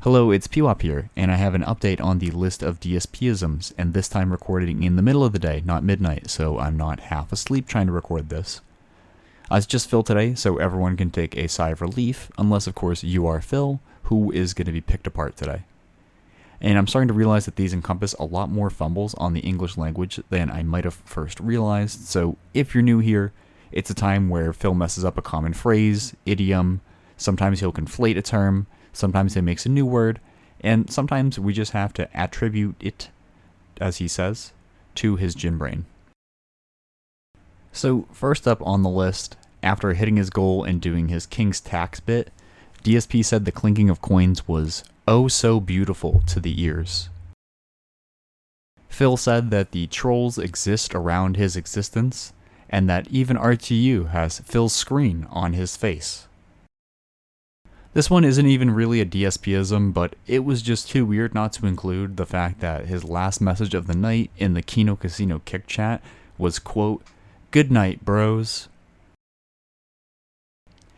Hello, it's Pewop here, and I have an update on the list of DSPisms, and this time recording in the middle of the day, not midnight, so I'm not half asleep trying to record this. It's just Phil today, so everyone can take a sigh of relief, unless of course you are Phil, who is going to be picked apart today. And I'm starting to realize that these encompass a lot more fumbles on the English language than I might have first realized, so if you're new here, it's a time where Phil messes up a common phrase, idiom, sometimes he'll conflate a term, sometimes he makes a new word, and sometimes we just have to attribute it, as he says, to his gin brain. So first up on the list, after hitting his goal and doing his King's Tax bit, DSP said the clinking of coins was oh so beautiful to the ears. Phil said that the trolls exist around his existence, and that even RTU has Phil's screen on his face. This one isn't even really a DSPism, but it was just too weird not to include the fact that his last message of the night in the Kino Casino Kick Chat was, quote, "Good night, bros."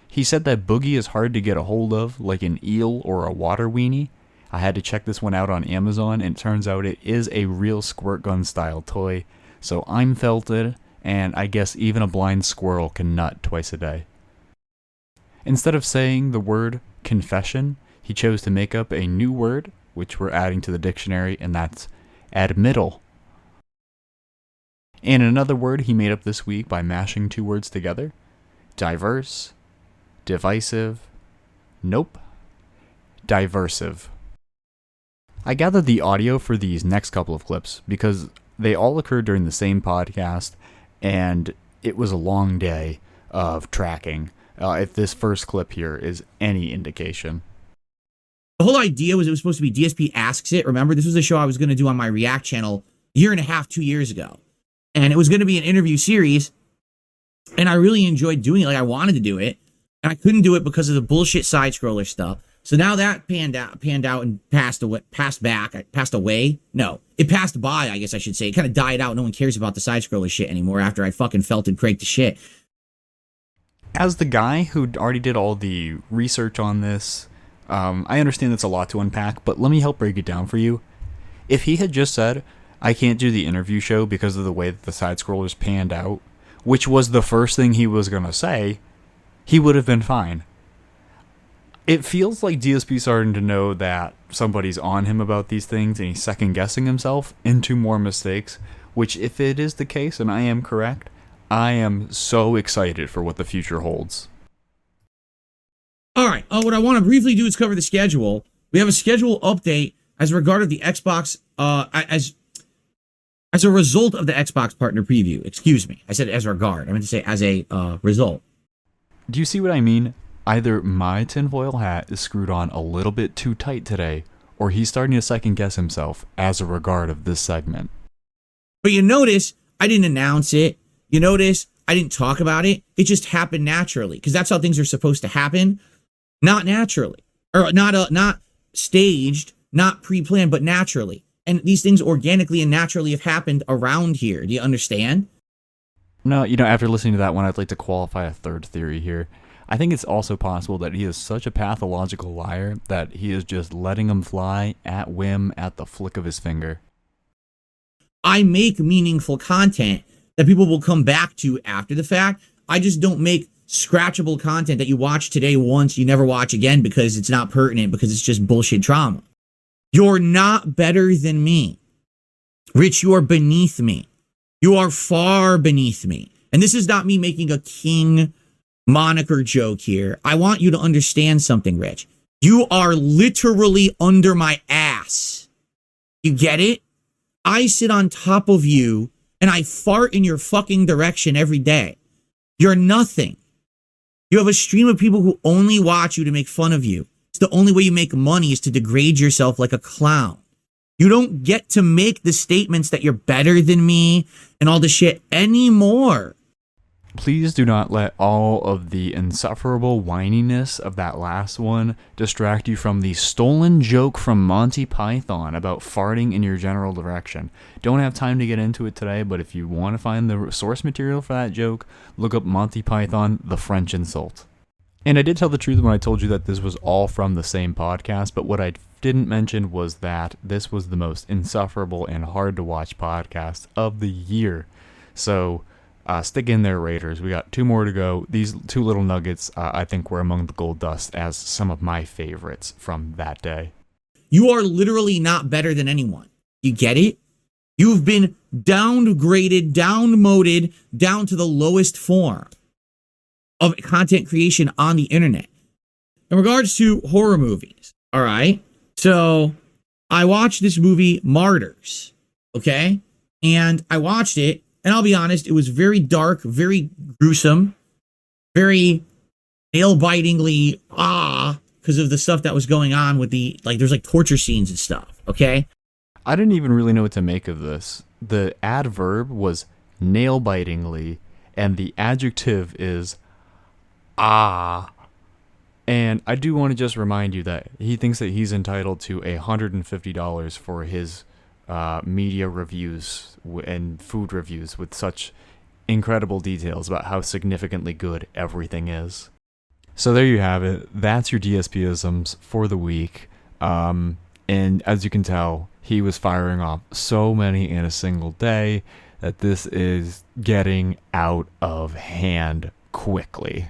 He said that Boogie is hard to get a hold of, like an eel or a water weenie. I had to check this one out on Amazon, and it turns out it is a real squirt gun style toy, so I'm felted, and I guess even a blind squirrel can nut twice a day. Instead of saying the word confession, he chose to make up a new word, which we're adding to the dictionary, and that's admittal. And another word he made up this week by mashing two words together: diverse, divisive, nope, diversive. I gathered the audio for these next couple of clips because they all occurred during the same podcast, and it was a long day of tracking. If this first clip here is any indication. The whole idea was it was supposed to be DSP Asks It. Remember, this was a show I was going to do on my React channel a year and a half, 2 years ago. And it was going to be an interview series. And I really enjoyed doing it. Like, I wanted to do it. And I couldn't do it because of the bullshit side-scroller stuff. So now that panned out and passed away. No, it passed by, I guess I should say. It kind of died out. No one cares about the side-scroller shit anymore after I fucking felt and craked the shit. As the guy who already did all the research on this, I understand that's a lot to unpack, but let me help break it down for you. If he had just said, I can't do the interview show because of the way that the side-scrollers panned out, which was the first thing he was going to say, he would have been fine. It feels like DSP starting to know that somebody's on him about these things and he's second-guessing himself into more mistakes, which if it is the case, and I am correct, I am so excited for what the future holds. All right. What I want to briefly do is cover the schedule. We have a schedule update as regarded the Xbox, as a result of the Xbox partner preview. Excuse me. I said as regard. I meant to say as a result. Do you see what I mean? Either my tinfoil hat is screwed on a little bit too tight today, or he's starting to second guess himself as a regard of this segment. But you notice I didn't announce it. You notice I didn't talk about it. It just happened naturally because that's how things are supposed to happen. Not naturally, or not staged, not pre-planned, but naturally. And these things organically and naturally have happened around here. Do you understand? No, after listening to that one, I'd like to qualify a third theory here. I think it's also possible that he is such a pathological liar that he is just letting them fly at whim at the flick of his finger. I make meaningful content that people will come back to after the fact. I just don't make scratchable content that you watch today once, you never watch again because it's not pertinent, because it's just bullshit trauma. You're not better than me. Rich, you are beneath me. You are far beneath me. And this is not me making a king moniker joke here. I want you to understand something, Rich. You are literally under my ass. You get it? I sit on top of you and I fart in your fucking direction every day. You're nothing. You have a stream of people who only watch you to make fun of you. It's the only way you make money is to degrade yourself like a clown. You don't get to make the statements that you're better than me and all the shit anymore. Please do not let all of the insufferable whininess of that last one distract you from the stolen joke from Monty Python about farting in your general direction. Don't have time to get into it today, but if you want to find the source material for that joke, look up Monty Python, the French insult. And I did tell the truth when I told you that this was all from the same podcast, but what I didn't mention was that this was the most insufferable and hard to watch podcast of the year. So stick in there, Raiders. We got 2 more to go. These 2 little nuggets, I think, were among the gold dust as some of my favorites from that day. You are literally not better than anyone. You get it? You've been downgraded, downmoded, down to the lowest form of content creation on the internet. In regards to horror movies, all right? So I watched this movie, Martyrs, okay? And I watched it, and I'll be honest, it was very dark, very gruesome, very nail-bitingly, because of the stuff that was going on with there's like torture scenes and stuff, okay? I didn't even really know what to make of this. The adverb was nail-bitingly, and the adjective is And I do want to just remind you that he thinks that he's entitled to $150 for his media reviews and food reviews with such incredible details about how significantly good everything is. So there you have it. That's your DSPisms for the week. And as you can tell, he was firing off so many in a single day that this is getting out of hand quickly.